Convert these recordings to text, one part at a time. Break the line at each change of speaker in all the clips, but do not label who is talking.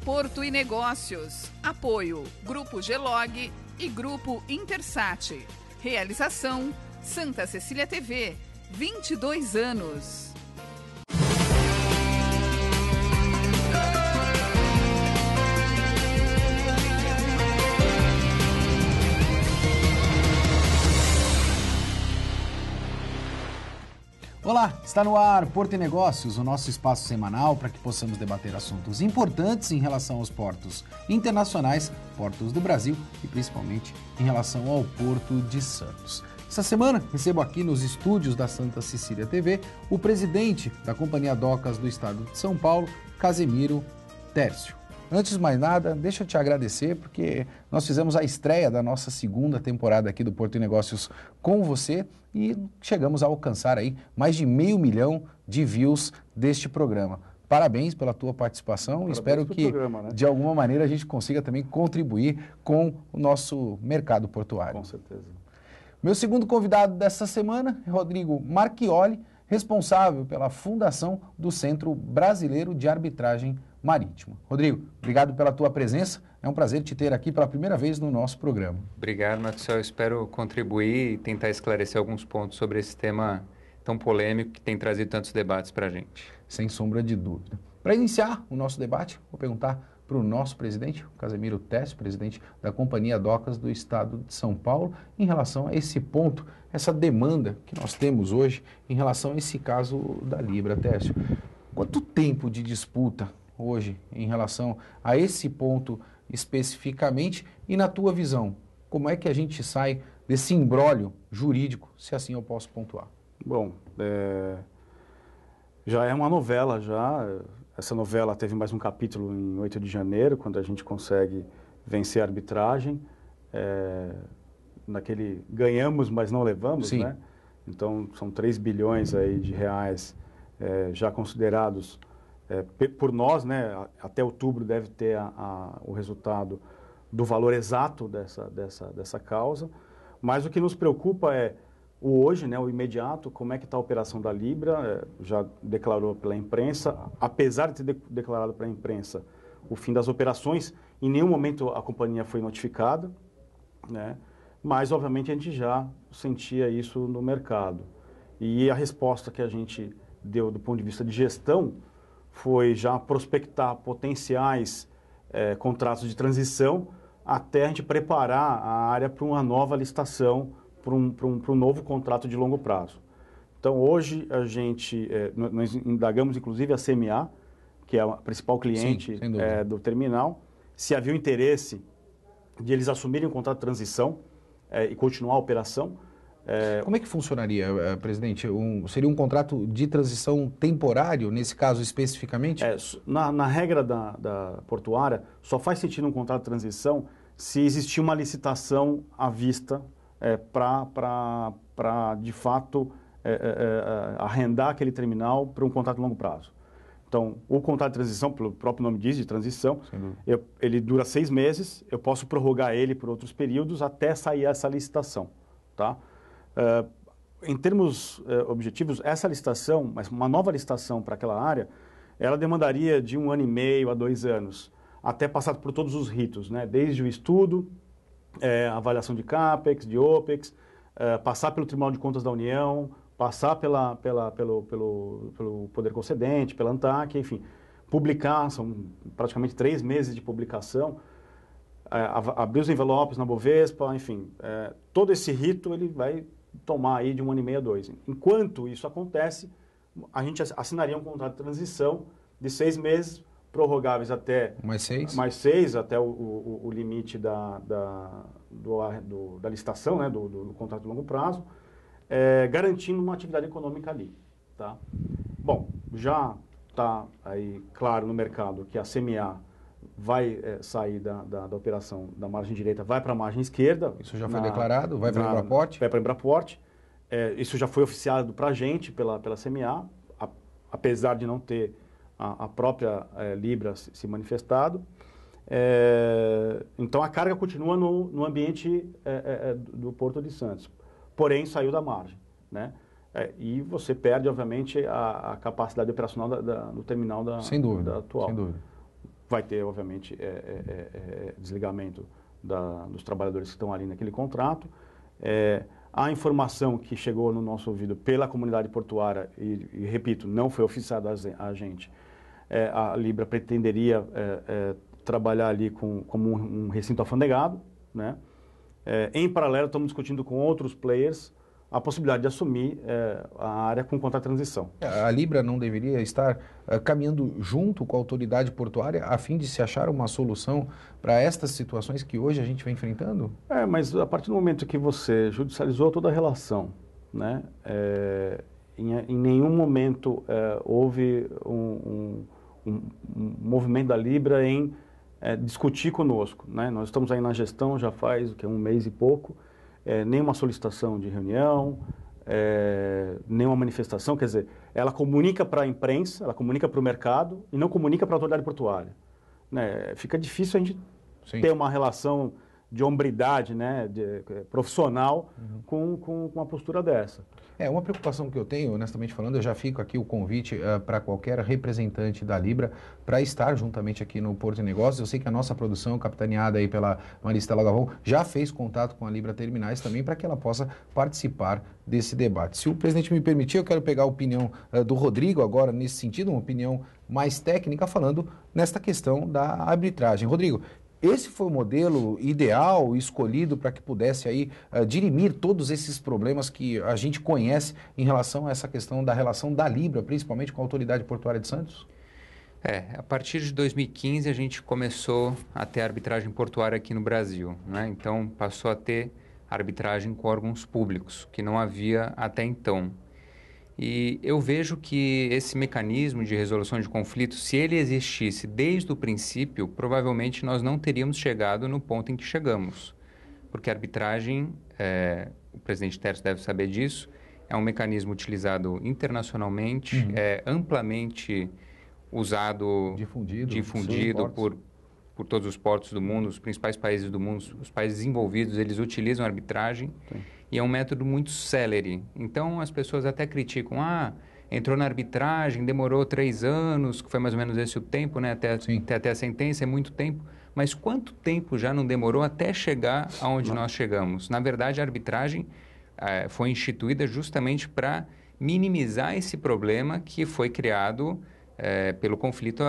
Porto e Negócios. Apoio Grupo Gelog e Grupo Intersat. Realização Santa Cecília TV, 22 anos.
Olá, está no ar Porto e Negócios, o nosso espaço semanal para que possamos debater assuntos importantes em relação aos portos internacionais, portos do Brasil e principalmente em relação ao Porto de Santos. Essa semana recebo aqui nos estúdios da Santa Cecília TV o presidente da Companhia Docas do Estado de São Paulo, Casemiro Tércio. Antes de mais nada, deixa eu te agradecer porque nós fizemos a estreia da nossa segunda temporada aqui do Porto e Negócios com você e chegamos a alcançar aí mais de 500 mil de views deste programa. Parabéns pela tua participação e espero que de alguma maneira a gente consiga também contribuir com o nosso mercado portuário.
Com certeza.
Meu segundo convidado dessa semana é Rodrigo Marchioli, responsável pela fundação do Centro Brasileiro de Arbitragem Marítima. Rodrigo, obrigado pela tua presença. É um prazer te ter aqui pela primeira vez no nosso programa.
Obrigado, Maxwell. Espero contribuir e tentar esclarecer alguns pontos sobre esse tema tão polêmico que tem trazido tantos debates para a gente.
Sem sombra de dúvida. Para iniciar o nosso debate, vou perguntar para o nosso presidente, o Casemiro Tércio, presidente da Companhia Docas do Estado de São Paulo, em relação a esse ponto, essa demanda que nós temos hoje em relação a esse caso da Libra. Tércio, quanto tempo de disputa hoje em relação a esse ponto especificamente e na tua visão, como é que a gente sai desse imbróglio jurídico, se assim eu posso pontuar?
Bom, já é uma novela, essa novela teve mais um capítulo em 8 de janeiro, quando a gente consegue vencer a arbitragem, naquele ganhamos, mas não levamos,
Sim.
Né? Então, são 3 bilhões aí de reais já considerados por nós, né? Até outubro deve ter o resultado do valor exato dessa causa, mas o que nos preocupa é o hoje, né, o imediato, como é que está a operação da Libra, já declarou pela imprensa, apesar de ter declarado pela imprensa o fim das operações, em nenhum momento a companhia foi notificada, né? Mas obviamente a gente já sentia isso no mercado. E a resposta que a gente deu do ponto de vista de gestão foi já prospectar potenciais contratos de transição até a gente preparar a área para uma nova licitação, para um novo contrato de longo prazo. Então, hoje, nós indagamos, inclusive, a CMA, que é a principal cliente do terminal, se havia o interesse de eles assumirem um contrato de transição e continuar a operação.
Como é que funcionaria, presidente? Seria um contrato de transição temporário, nesse caso especificamente?
Na regra da portuária, só faz sentido um contrato de transição se existir uma licitação à vista para, de fato, arrendar aquele terminal para um contrato de longo prazo. Então, o contrato de transição, pelo próprio nome diz, de transição, ele dura 6 meses, eu posso prorrogar ele por outros períodos até sair essa licitação, tá? Em termos objetivos, essa licitação, mas uma nova licitação para aquela área, ela demandaria de 1 ano e meio a 2 anos, até passar por todos os ritos, né? Desde o estudo, avaliação de CAPEX, de OPEX, passar pelo Tribunal de Contas da União, passar pelo Poder Concedente, pela ANTAC, enfim, publicar, são praticamente 3 meses de publicação, abrir os envelopes na Bovespa, enfim, todo esse rito ele vai tomar aí de 1 ano e meio a 2. Enquanto isso acontece, a gente assinaria um contrato de transição de 6 meses, prorrogáveis até...
Mais 6?
Mais 6, até o limite da licitação, né, do contrato de longo prazo, garantindo uma atividade econômica ali, tá? Bom, já está aí claro no mercado que a CMA vai sair da operação da margem direita, vai para a margem esquerda.
Isso já foi declarado? Vai para a Embraport?
Vai para a Embraport. Isso já foi oficiado para a gente pela CMA, apesar de não ter a própria Libra se manifestado. Então, a carga continua no ambiente do Porto de Santos, porém saiu da margem, né? E você perde, obviamente, a capacidade operacional do terminal
sem dúvida,
atual.
Sem dúvida.
vai ter, obviamente, desligamento dos trabalhadores que estão ali naquele contrato. A informação que chegou no nosso ouvido pela comunidade portuária, e repito, não foi oficiada a gente, a Libra pretenderia trabalhar ali como um recinto alfandegado, né? Em paralelo, estamos discutindo com outros players a possibilidade de assumir a área com contrato de transição.
A Libra não deveria estar caminhando junto com a autoridade portuária a fim de se achar uma solução para estas situações que hoje a gente vem enfrentando?
Mas a partir do momento que você judicializou toda a relação, né, em nenhum momento houve um movimento da Libra em discutir conosco, né? Nós estamos aí na gestão já faz um mês e pouco, nenhuma solicitação de reunião, nenhuma manifestação, quer dizer, ela comunica para a imprensa, ela comunica para o mercado e não comunica para a autoridade portuária, né? Fica difícil a gente ter uma relação de hombridade, né, profissional com uma postura dessa.
Uma preocupação que eu tenho, honestamente falando, eu já fico aqui o convite para qualquer representante da Libra para estar juntamente aqui no Porto de Negócios. Eu sei que a nossa produção, capitaneada aí pela Maristela Galvão, já fez contato com a Libra Terminais também para que ela possa participar desse debate. Se o presidente me permitir, eu quero pegar a opinião do Rodrigo agora nesse sentido, uma opinião mais técnica, falando nesta questão da arbitragem. Rodrigo, esse foi o modelo ideal escolhido para que pudesse aí dirimir todos esses problemas que a gente conhece em relação a essa questão da relação da Libra, principalmente com a Autoridade Portuária de Santos?
A partir de 2015 a gente começou a ter arbitragem portuária aqui no Brasil, né? Então passou a ter arbitragem com órgãos públicos, que não havia até então. E eu vejo que esse mecanismo de resolução de conflitos, se ele existisse desde o princípio, provavelmente nós não teríamos chegado no ponto em que chegamos. Porque a arbitragem, o presidente Tércio deve saber disso, é um mecanismo utilizado internacionalmente, amplamente usado, difundido por todos os portos do mundo, os principais países do mundo, os países desenvolvidos, eles utilizam a arbitragem. Sim. E é um método muito célere. Então, as pessoas até criticam, entrou na arbitragem, demorou 3 anos, que foi mais ou menos esse o tempo, né? Até a sentença, é muito tempo. Mas quanto tempo já não demorou até chegar aonde nós chegamos? Na verdade, a arbitragem foi instituída justamente para minimizar esse problema que foi criado pelo conflito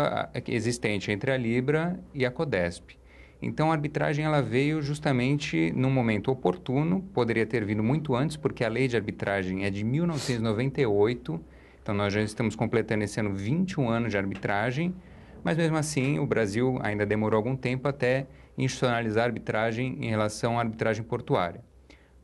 existente entre a Libra e a Codesp. Então, a arbitragem ela veio justamente num momento oportuno, poderia ter vindo muito antes, porque a lei de arbitragem é de 1998, então nós já estamos completando esse ano 21 anos de arbitragem, mas mesmo assim o Brasil ainda demorou algum tempo até institucionalizar a arbitragem em relação à arbitragem portuária.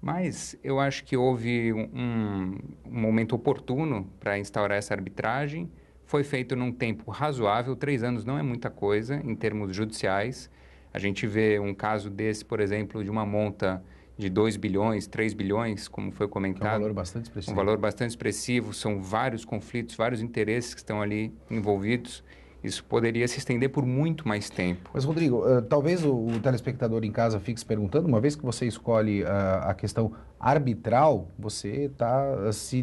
Mas eu acho que houve um momento oportuno para instaurar essa arbitragem, foi feito num tempo razoável, 3 anos não é muita coisa em termos judiciais. A gente vê um caso desse, por exemplo, de uma monta de 2 bilhões, 3 bilhões, como foi comentado.
É um valor bastante expressivo.
Um valor bastante expressivo, são vários conflitos, vários interesses que estão ali envolvidos. Isso poderia se estender por muito mais tempo.
Mas, Rodrigo, talvez o telespectador em casa fique se perguntando, uma vez que você escolhe a questão arbitral, você está,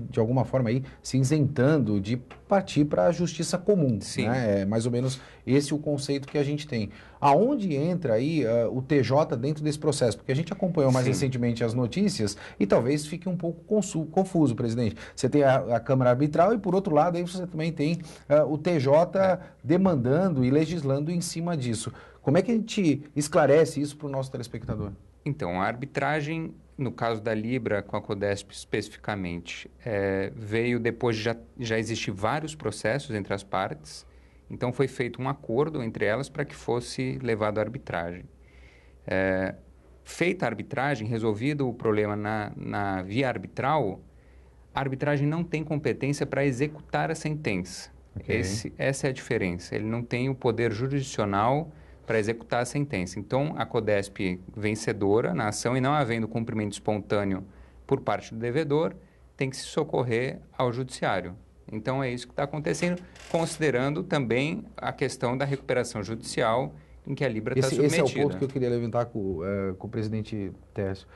de alguma forma, aí, se isentando de partir para a justiça comum.
Sim.
Né? É mais ou menos esse o conceito que a gente tem. Aonde entra aí o TJ dentro desse processo? Porque a gente acompanhou mais recentemente as notícias e talvez fique um pouco confuso, presidente. Você tem a Câmara Arbitral e, por outro lado, aí você também tem o TJ demandando e legislando em cima disso. Como é que a gente esclarece isso para o nosso telespectador?
Então, a arbitragem, no caso da Libra, com a Codesp especificamente, veio depois de já existir vários processos entre as partes. Então, foi feito um acordo entre elas para que fosse levado à arbitragem. Feita a arbitragem, resolvido o problema na via arbitral, a arbitragem não tem competência para executar a sentença. Okay. Essa é a diferença. Ele não tem o poder jurisdicional para executar a sentença. Então, a Codesp vencedora na ação e não havendo cumprimento espontâneo por parte do devedor, tem que se socorrer ao judiciário. Então, é isso que está acontecendo, considerando também a questão da recuperação judicial em que a Libra está submetida.
Esse é o ponto que eu queria levantar com o presidente Tércio.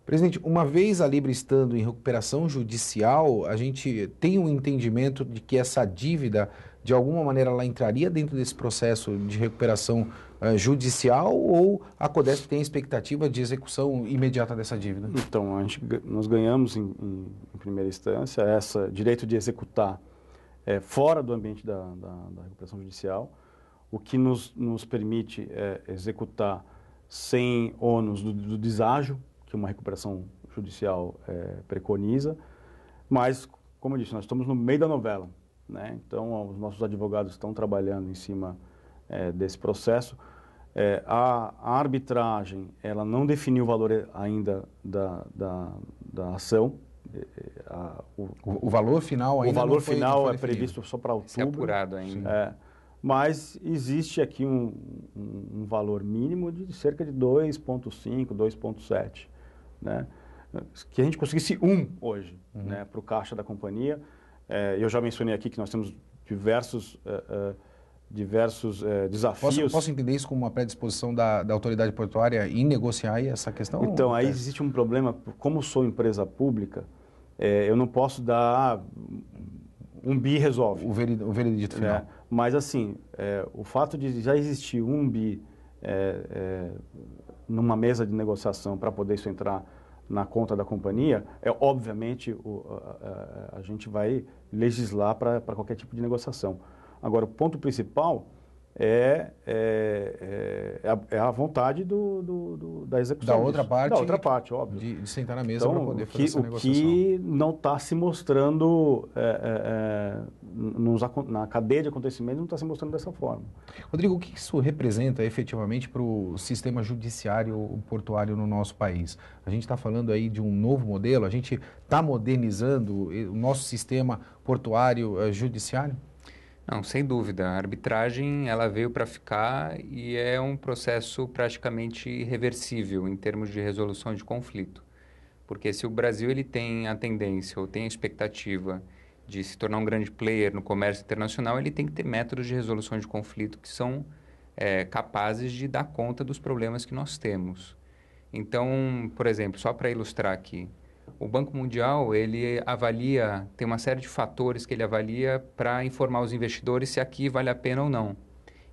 Presidente, uma vez a Libra estando em recuperação judicial, a gente tem um entendimento de que essa dívida de alguma maneira ela entraria dentro desse processo de recuperação judicial, ou a Codesp tem expectativa de execução imediata dessa dívida?
Então, nós ganhamos em primeira instância esse direito de executar fora do ambiente da recuperação judicial, o que nos permite executar sem ônus do deságio, que uma recuperação judicial preconiza, mas, como eu disse, nós estamos no meio da novela, né? Então, os nossos advogados estão trabalhando em cima desse processo. A arbitragem, ela não definiu o valor ainda da ação.
O valor final ainda
o valor
não foi,
final
não foi
é previsto só para outubro.
Isso é apurado ainda.
Mas existe aqui um valor mínimo de cerca de 2,5, 2,7, né? Que a gente conseguisse hoje, né, para o caixa da companhia. Eu já mencionei aqui que nós temos diversos desafios.
Posso entender isso como uma predisposição da autoridade portuária em negociar aí essa questão?
Então, aí existe um problema. Como sou empresa pública, eu não posso dar um bi resolve.
O veredito final.
Mas, assim, o fato de já existir um bi numa mesa de negociação para poder isso entrar na conta da companhia, obviamente, a gente vai legislar para qualquer tipo de negociação. Agora, o ponto principal é a vontade da execução.
Da outra parte,
óbvio.
De sentar na mesa, então, para poder fazer essa negociação.
O que não está se mostrando na cadeia de acontecimentos, não está se mostrando dessa forma.
Rodrigo, o que isso representa efetivamente para o sistema judiciário portuário no nosso país? A gente está falando aí de um novo modelo, a gente está modernizando o nosso sistema portuário judiciário?
Não, sem dúvida. A arbitragem, ela veio para ficar e é um processo praticamente irreversível em termos de resolução de conflito. Porque se o Brasil ele tem a tendência ou tem a expectativa de se tornar um grande player no comércio internacional, ele tem que ter métodos de resolução de conflito que são capazes de dar conta dos problemas que nós temos. Então, por exemplo, só para ilustrar aqui, o Banco Mundial, ele avalia, tem uma série de fatores que ele avalia para informar os investidores se aqui vale a pena ou não.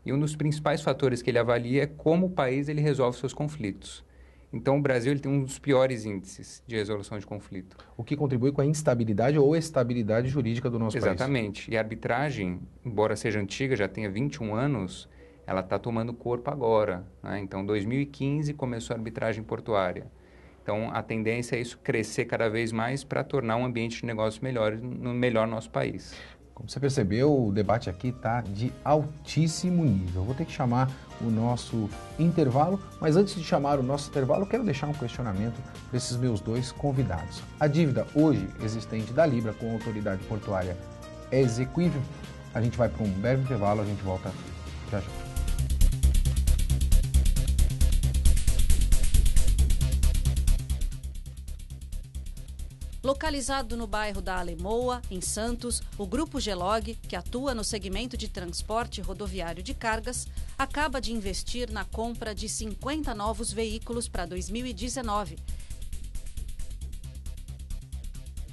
E um dos principais fatores que ele avalia é como o país ele resolve seus conflitos. Então, o Brasil ele tem um dos piores índices de resolução de conflito.
O que contribui com a instabilidade ou estabilidade jurídica do nosso país.
Exatamente. E a arbitragem, embora seja antiga, já tenha 21 anos, ela está tomando corpo agora, né? Então, em 2015 começou a arbitragem portuária. Então, a tendência é isso crescer cada vez mais para tornar um ambiente de negócio melhor no nosso país.
Como você percebeu, o debate aqui está de altíssimo nível. Eu vou ter que chamar o nosso intervalo, mas antes de chamar o nosso intervalo, eu quero deixar um questionamento para esses meus dois convidados. A dívida hoje existente da Libra com a autoridade portuária é exequível? A gente vai para um breve intervalo, a gente volta já já.
Localizado no bairro da Alemoa, em Santos, o Grupo Gelog, que atua no segmento de transporte rodoviário de cargas, acaba de investir na compra de 50 novos veículos para 2019.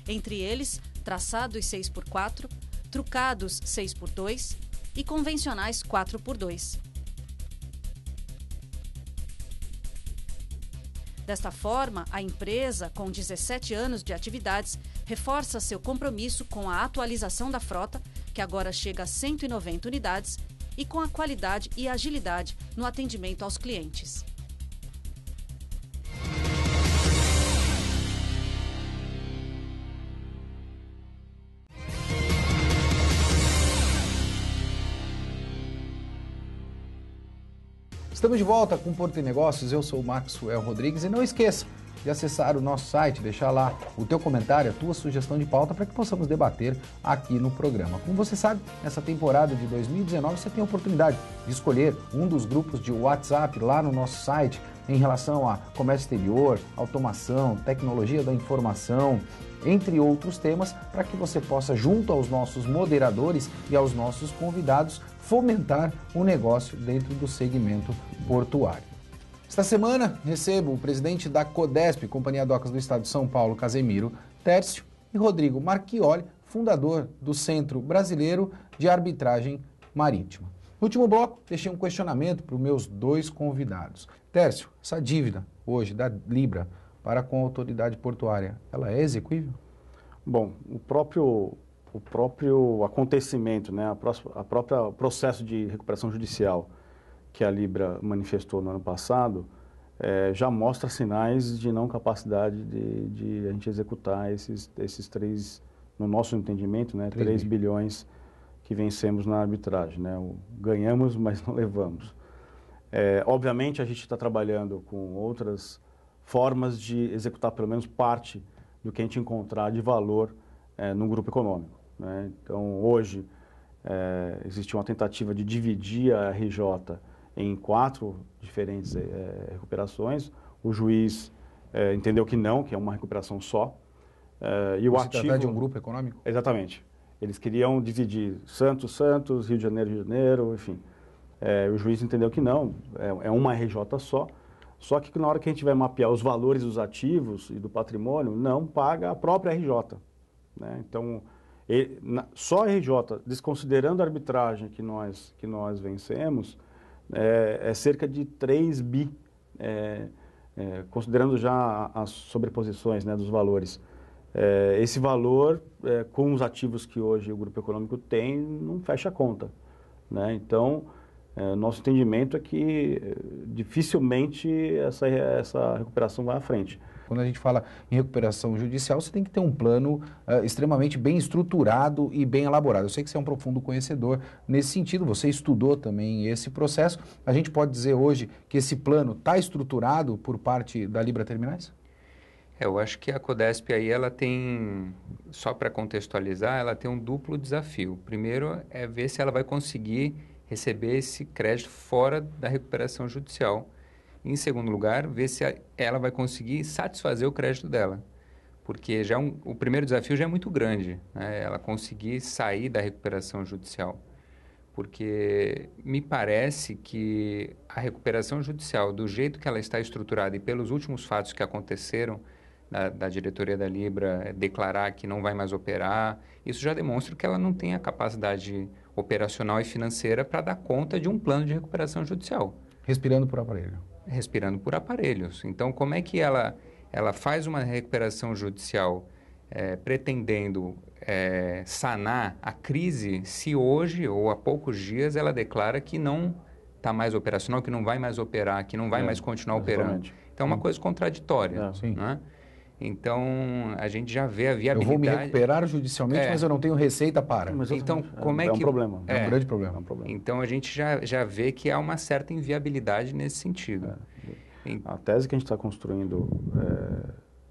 Entre eles, traçados 6x4, trucados 6x2 e convencionais 4x2. Desta forma, a empresa, com 17 anos de atividades, reforça seu compromisso com a atualização da frota, que agora chega a 190 unidades, e com a qualidade e agilidade no atendimento aos clientes.
Estamos de volta com o Porto e Negócios, eu sou o Maxwell Rodrigues e não esqueça de acessar o nosso site, deixar lá o teu comentário, a tua sugestão de pauta para que possamos debater aqui no programa. Como você sabe, nessa temporada de 2019 você tem a oportunidade de escolher um dos grupos de WhatsApp lá no nosso site em relação a comércio exterior, automação, tecnologia da informação, entre outros temas, para que você possa, junto aos nossos moderadores e aos nossos convidados, fomentar o negócio dentro do segmento portuário. Esta semana, recebo o presidente da Codesp, Companhia Docas do Estado de São Paulo, Casemiro Tércio, e Rodrigo Marchioli, fundador do Centro Brasileiro de Arbitragem Marítima. No último bloco, deixei um questionamento para os meus 2 convidados. Tércio, essa dívida hoje da Libra para com a autoridade portuária, ela é exequível?
Bom, o próprio acontecimento, né, a própria processo de recuperação judicial que a Libra manifestou no ano passado, já mostra sinais de não capacidade de a gente executar esses 3, no nosso entendimento, né, 3 bilhões que vencemos na arbitragem, né? Ganhamos, mas não levamos. Obviamente, a gente está trabalhando com outras formas de executar pelo menos parte do que a gente encontrar de valor no grupo econômico, né? Então, hoje, existe uma tentativa de dividir a RJ em 4 diferentes recuperações. O juiz entendeu que não, que é uma recuperação só. E o ativo...
trata de um grupo econômico?
Exatamente. Eles queriam dividir Santos, Rio de Janeiro, enfim. O juiz entendeu que não, é uma RJ só que na hora que a gente vai mapear os valores dos ativos e do patrimônio, não paga a própria RJ, né? Então, só a RJ, desconsiderando a arbitragem que nós vencemos, é cerca de 3 bi, considerando já as sobreposições, né, dos valores. Esse valor, com os ativos que hoje o grupo econômico tem, não fecha a conta, né? Então, nosso entendimento é que dificilmente essa recuperação vai à frente.
Quando a gente fala em recuperação judicial, você tem que ter um plano extremamente bem estruturado e bem elaborado. Eu sei que você é um profundo conhecedor nesse sentido, você estudou também esse processo. A gente pode dizer hoje que esse plano está estruturado por parte da Libra Terminais?
Eu acho que a Codesp aí, ela tem, só para contextualizar, ela tem um duplo desafio. Primeiro é ver se ela vai conseguir receber esse crédito fora da recuperação judicial. Em segundo lugar, ver se ela vai conseguir satisfazer o crédito dela. Porque o primeiro desafio já é muito grande, né? Ela conseguir sair da recuperação judicial. Porque me parece que a recuperação judicial, do jeito que ela está estruturada e pelos últimos fatos que aconteceram, da diretoria da Libra declarar que não vai mais operar, isso já demonstra que ela não tem a capacidade operacional e financeira para dar conta de um plano de recuperação judicial.
Respirando por aparelho.
Respirando por aparelhos. Então, como é que ela faz uma recuperação judicial pretendendo sanar a crise se hoje ou há poucos dias ela declara que não está mais operacional, que não vai mais operar, que não vai mais continuar operando? Então, é uma coisa contraditória, né? Então, a gente já vê a viabilidade...
Eu vou me recuperar judicialmente, mas eu não tenho receita para.
Então, como é
um
que...
problema.
É um grande problema.
Então, a gente já vê que há uma certa inviabilidade nesse sentido.
A tese que a gente está construindo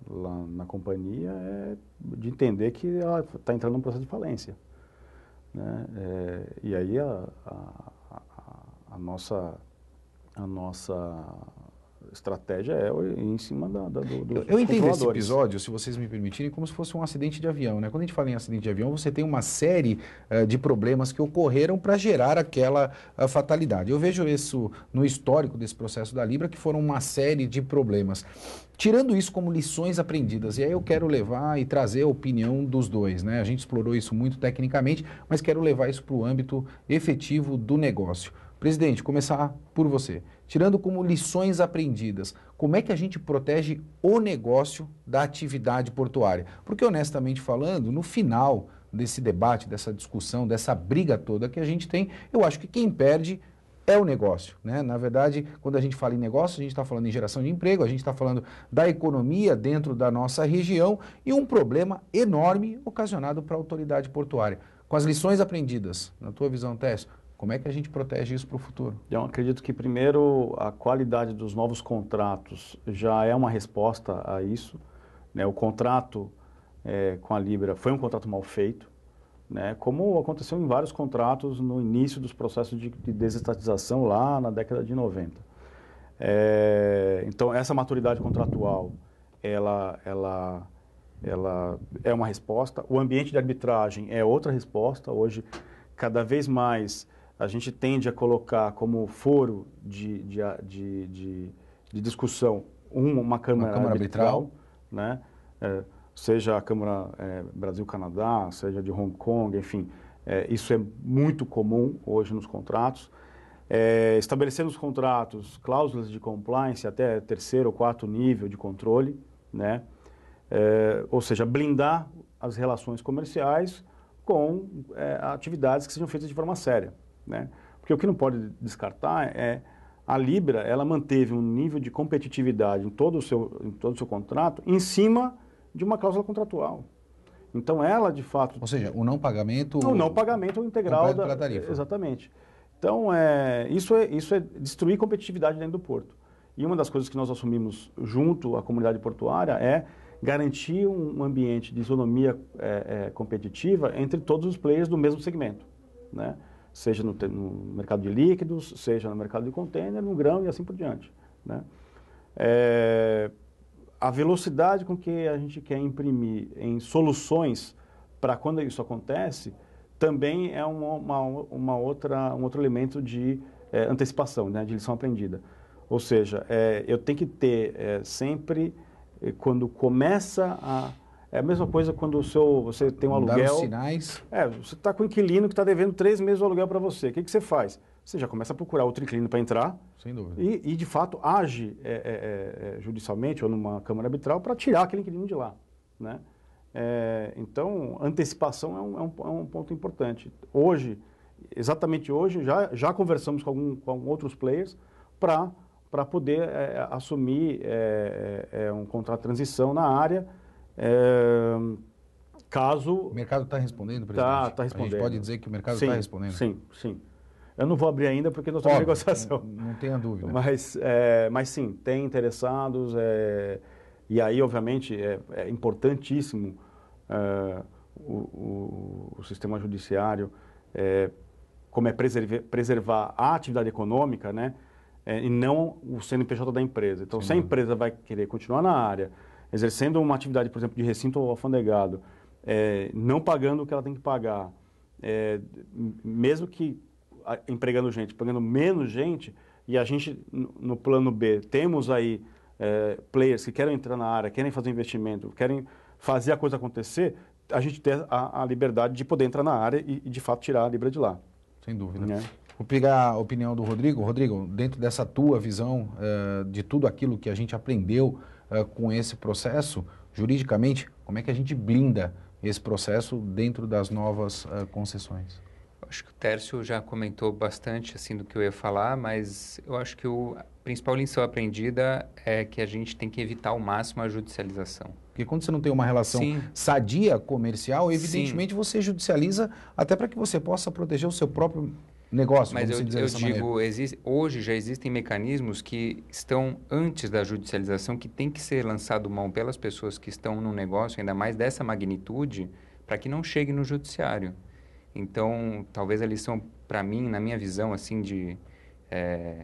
lá na companhia é de entender que ela está entrando num processo de falência, né? E aí a nossa estratégia é em cima dos
Eu entendo esse
controladores.
episódio, se vocês me permitirem, como se fosse um acidente de avião, né? Quando a gente fala em acidente de avião, você tem uma série de problemas que ocorreram para gerar aquela fatalidade. Eu vejo isso no histórico desse processo da Libra, que foram uma série de problemas. Tirando isso como lições aprendidas, e aí eu quero levar e trazer a opinião dos dois, né? A gente explorou isso muito tecnicamente, mas quero levar isso para o âmbito efetivo do negócio. Presidente, começar por você. Tirando como lições aprendidas, como é que a gente protege o negócio da atividade portuária? Porque, honestamente falando, no final desse debate, dessa discussão, dessa briga toda que a gente tem, eu acho que quem perde é o negócio, né? Na verdade, quando a gente fala em negócio, a gente está falando em geração de emprego, a gente está falando da economia dentro da nossa região e um problema enorme ocasionado para a autoridade portuária. Com as lições aprendidas, na tua visão, Tércio, como é que a gente protege isso para o futuro?
Eu acredito que, primeiro, a qualidade dos novos contratos já é uma resposta a isso, né? O contrato com a Libra foi um contrato mal feito, né? Como aconteceu em vários contratos no início dos processos de desestatização lá na década de 90. Então, essa maturidade contratual, ela é uma resposta. O ambiente de arbitragem é outra resposta. Hoje, cada vez mais, a gente tende a colocar como foro de discussão uma câmara arbitral, né? seja a Câmara Brasil-Canadá, seja de Hong Kong, enfim, isso é muito comum hoje nos contratos. Estabelecer nos contratos cláusulas de compliance até terceiro ou quarto nível de controle, né? Ou seja, blindar as relações comerciais com atividades que sejam feitas de forma séria, né? Porque o que não pode descartar é a Libra, ela manteve um nível de competitividade em todo o seu contrato em cima de uma cláusula contratual. Então, ela, de fato...
Ou seja, o não pagamento...
O não pagamento integral
pela tarifa.
Exatamente. Então, isso é destruir competitividade dentro do porto. E uma das coisas que nós assumimos junto à comunidade portuária é garantir um ambiente de isonomia competitiva entre todos os players do mesmo segmento, né? Seja no mercado de líquidos, seja no mercado de container, no grão e assim por diante, né? A velocidade com que a gente quer imprimir em soluções para quando isso acontece também é um outro elemento de antecipação, né, de lição aprendida. Ou seja, eu tenho que ter sempre, quando começa a... É a mesma coisa quando você tem um aluguel...
Dar os sinais...
Você está com um inquilino que está devendo 3 meses o aluguel para você. O que você faz? Você já começa a procurar outro inquilino para entrar.
Sem dúvida.
E de fato, age judicialmente ou numa câmara arbitral para tirar aquele inquilino de lá, né? Então, antecipação é um ponto importante. Hoje, exatamente hoje, já conversamos com outros players para poder assumir um contrato de transição na área, caso...
O mercado está respondendo, presidente?
Está respondendo.
A gente pode dizer que o mercado está respondendo?
Sim. Eu não vou abrir ainda porque nós estamos em negociação.
Não tenha dúvida.
Mas sim, tem interessados. E aí, obviamente, é importantíssimo o sistema judiciário, como preservar a atividade econômica, né? E não o CNPJ da empresa. Então, se a empresa vai querer continuar na área, exercendo uma atividade, por exemplo, de recinto alfandegado, não pagando o que ela tem que pagar, mesmo que empregando gente, pagando menos gente, e a gente, no plano B, temos aí players que querem entrar na área, querem fazer investimento, querem fazer a coisa acontecer, a gente tem a liberdade de poder entrar na área e de fato, tirar a Libra de lá.
Sem dúvida. Vou pegar a opinião do Rodrigo. Rodrigo, dentro dessa tua visão de tudo aquilo que a gente aprendeu com esse processo, juridicamente, como é que a gente blinda esse processo dentro das novas concessões?
Acho que o Tércio já comentou bastante assim do que eu ia falar, mas eu acho que a principal lição aprendida é que a gente tem que evitar ao máximo a judicialização.
Porque quando você não tem uma relação sadia comercial, evidentemente você judicializa até para que você possa proteger o seu próprio negócio.
Mas eu digo, hoje já existem mecanismos que estão antes da judicialização, que tem que ser lançado mão pelas pessoas que estão no negócio, ainda mais dessa magnitude, para que não chegue no judiciário. Então, talvez a lição, para mim, na minha visão, assim, de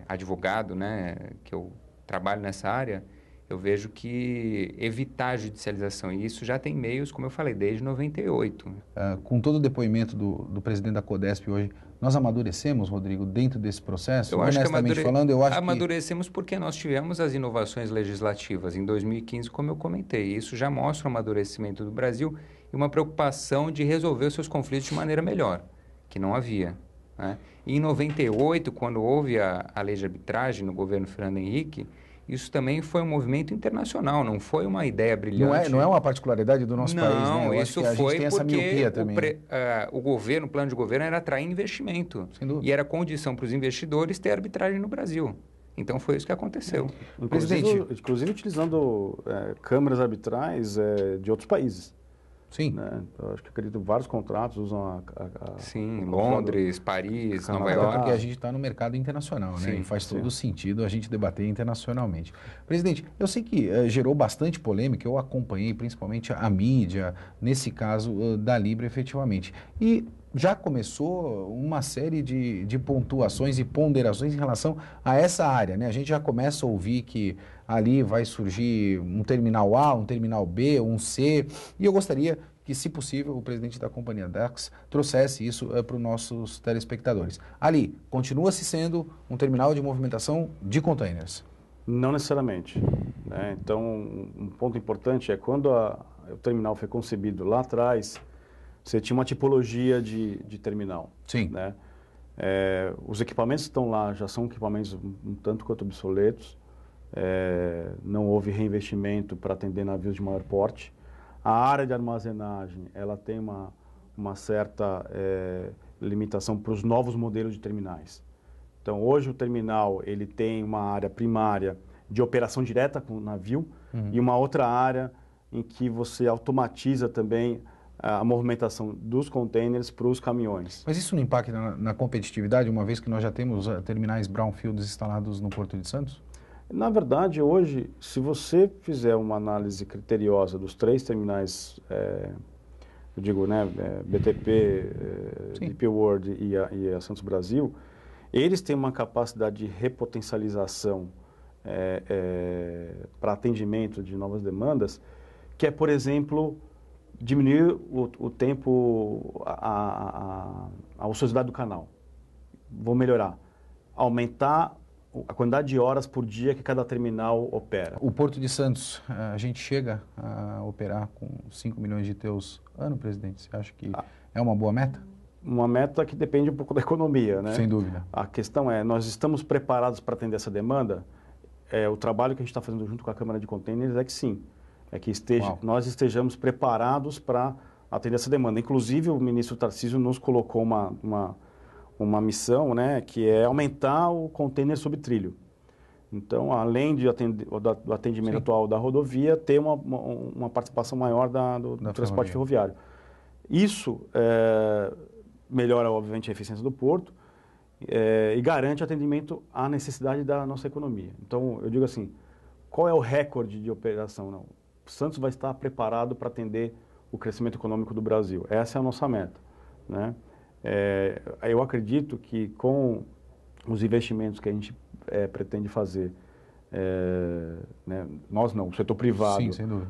advogado, né, que eu trabalho nessa área, eu vejo que evitar a judicialização, e isso já tem meios, como eu falei, desde 98.
Com todo o depoimento do presidente da Codesp hoje, nós amadurecemos, Rodrigo, dentro desse processo?
Eu acho que amadurecemos porque nós tivemos as inovações legislativas em 2015, como eu comentei. Isso já mostra o amadurecimento do Brasil e uma preocupação de resolver os seus conflitos de maneira melhor, que não havia, né? E em 98, quando houve a lei de arbitragem no governo Fernando Henrique, isso também foi um movimento internacional, não foi uma ideia brilhante.
Não é uma particularidade do nosso país, né?
Não, isso foi porque o plano de governo era atrair investimento.
Sem dúvida.
E era condição para os investidores ter arbitragem no Brasil. Então, foi isso que aconteceu.
Inclusive utilizando câmaras arbitrais de outros países.
Sim.
Né? Então, acho que acredito que vários contratos usam
Sim, Londres, Paris, Nova York.
Porque a gente está no mercado internacional, né? E faz todo sentido a gente debater internacionalmente. Presidente, eu sei que gerou bastante polêmica, eu acompanhei principalmente a mídia, nesse caso da Libra, efetivamente. E já começou uma série de pontuações e ponderações em relação a essa área, né? A gente já começa a ouvir que ali vai surgir um terminal A, um terminal B, um C, e eu gostaria que, se possível, o presidente da companhia Dax trouxesse isso para os nossos telespectadores. Ali, continua-se sendo um terminal de movimentação de containers?
Não necessariamente, né? Então, um ponto importante é quando o terminal foi concebido lá atrás, você tinha uma tipologia de terminal.
Sim.
Né? Os equipamentos que estão lá já são equipamentos um tanto quanto obsoletos. Não houve reinvestimento para atender navios de maior porte. A área de armazenagem, ela tem uma certa limitação para os novos modelos de terminais. Então, hoje o terminal ele tem uma área primária de operação direta com o navio e uma outra área em que você automatiza também a movimentação dos containers para os caminhões.
Mas isso não impacta na competitividade, uma vez que nós já temos terminais brownfields instalados no Porto de Santos?
Na verdade, hoje, se você fizer uma análise criteriosa dos 3 terminais, eu digo, né, BTP, DP World e a Santos Brasil, eles têm uma capacidade de repotencialização para atendimento de novas demandas, que é, por exemplo, diminuir o tempo, a ociosidade do canal. Vou melhorar. Aumentar a quantidade de horas por dia que cada terminal opera.
O Porto de Santos, a gente chega a operar com 5 milhões de TEUs ano, presidente? Você acha que é uma boa meta?
Uma meta que depende um pouco da economia, né?
Sem dúvida.
A questão é, nós estamos preparados para atender essa demanda? O trabalho que a gente está fazendo junto com a Câmara de Containers é que sim. É que nós estejamos preparados para atender essa demanda. Inclusive, o ministro Tarcísio nos colocou uma missão, né, que é aumentar o container sob trilho. Então, além do atendimento atual da rodovia, ter uma participação maior do transporte ferroviário. Isso melhora, obviamente, a eficiência do porto e garante atendimento à necessidade da nossa economia. Então, eu digo assim, qual é o recorde de operação? Não. O Santos vai estar preparado para atender o crescimento econômico do Brasil. Essa é a nossa meta, né? Eu acredito que com os investimentos que a gente pretende fazer, né, nós não, o setor privado,
sim, sem dúvida.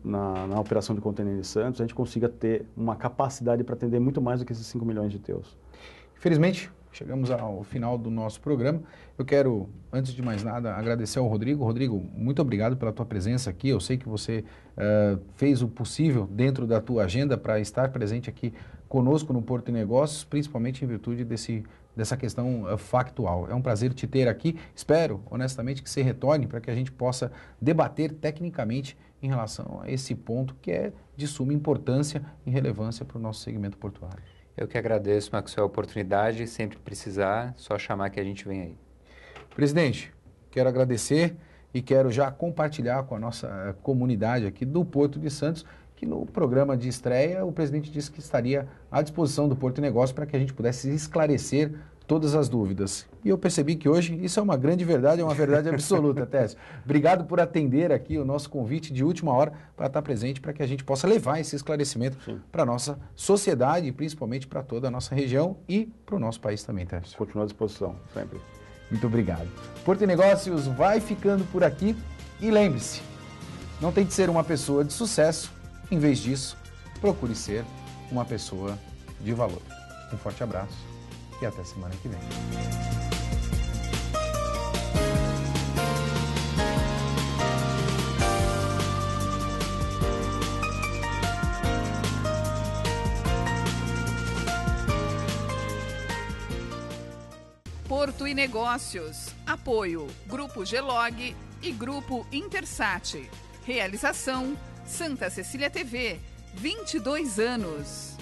Na operação de container de Santos, a gente consiga ter uma capacidade para atender muito mais do que esses 5 milhões de TEUs.
Infelizmente, chegamos ao final do nosso programa. Eu quero, antes de mais nada, agradecer ao Rodrigo. Rodrigo, muito obrigado pela tua presença aqui. Eu sei que você fez o possível dentro da tua agenda para estar presente aqui conosco no Porto de Negócios, principalmente em virtude dessa questão factual. É um prazer te ter aqui. Espero, honestamente, que você retorne para que a gente possa debater tecnicamente em relação a esse ponto que é de suma importância e relevância para o nosso segmento portuário.
Eu que agradeço, Maxwell, a oportunidade. Sempre que precisar, só chamar que a gente vem aí.
Presidente, quero agradecer e quero já compartilhar com a nossa comunidade aqui do Porto de Santos que no programa de estreia o presidente disse que estaria à disposição do Porto de Negócios para que a gente pudesse esclarecer todas as dúvidas. E eu percebi que hoje isso é uma grande verdade, é uma verdade absoluta, Técio. Obrigado por atender aqui o nosso convite de última hora para estar presente, para que a gente possa levar esse esclarecimento para a nossa sociedade e principalmente para toda a nossa região e para o nosso país também, Técio.
Continuo à disposição, sempre.
Muito obrigado. Porto de Negócios vai ficando por aqui e lembre-se, não tente ser uma pessoa de sucesso, em vez disso, procure ser uma pessoa de valor. Um forte abraço e até semana que vem.
Porto e Negócios. Apoio Grupo Gelog e Grupo Intersat. Realização Santa Cecília TV. 22 anos.